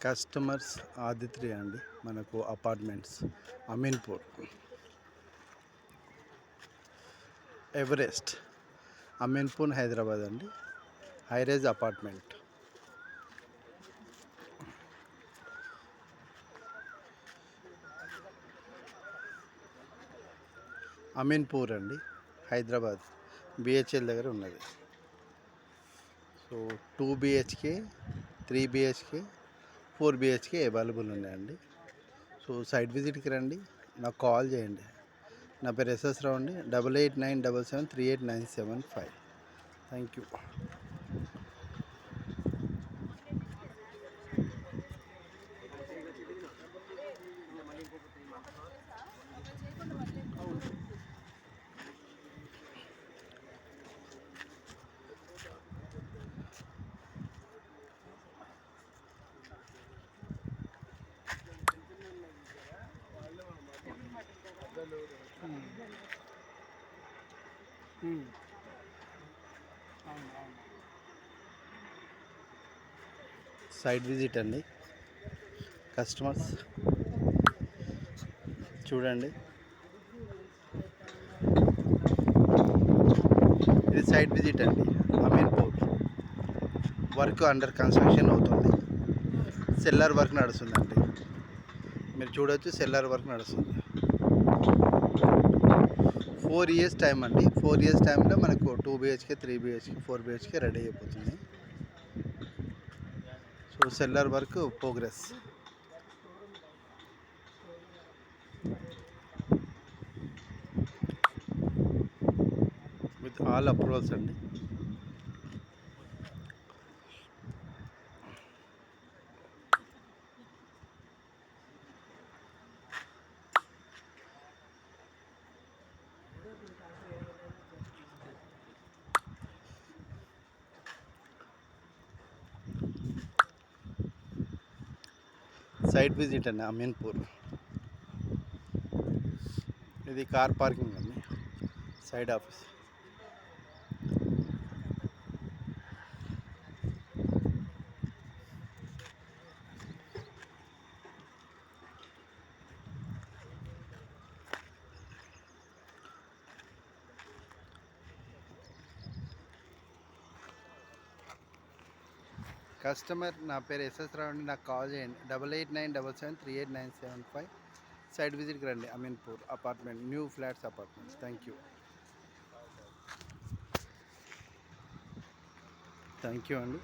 Customers ఆదిత్రి అండి. మనకు అపార్ట్మెంట్స్ అమీన్పూర్ ఎవరెస్ట్ అమీన్పూర్ హైదరాబాద్ అండి. హైరేజ్ అపార్ట్మెంట్. అమీన్పూర్ అండి, హైదరాబాద్ బిహెచ్ఎల్ దగ్గర ఉన్నది. So 2 BHK, 3 BHK, 4 BHK available ఉన్నాయండి. సో సైట్ విజిట్కి రండి, నాకు కాల్ చేయండి. నా పేరు ఎస్ఎస్ రావు అండి. 8897738975. Thank you. సైట్ విజిట్ అండి. కస్టమర్స్ చూడండి, ఇది సైట్ విజిట్ అండి. అమీన్పూర్ వర్క్ అండర్ కన్స్ట్రక్షన్ అవుతుంది. సెల్లర్ వర్క్ నడుస్తుందండి. మీరు చూడవచ్చు, సెల్లర్ వర్క్ నడుస్తుంది. 4 years టైం అండి. 4 years టైంలో మనకు 2 బిహెచ్కే, 3 బిహెచ్కే, 4 బిహెచ్కే రెడీ అయిపోతుంది. So seller work progress with all approvals అండి. సైట్ విజిట్ అండి అమీన్పూర్. ఇది కార్ పార్కింగ్ అండి, సైడ్ ఆఫీస్. కస్టమర్ నా పేరు ఎస్ఎస్ రావు అండి. నాకు కాల్ చేయండి. 8897738975. సైట్ విజిట్కి రండి. Ameenpur apartment, new flats apartments. Thank you అండి.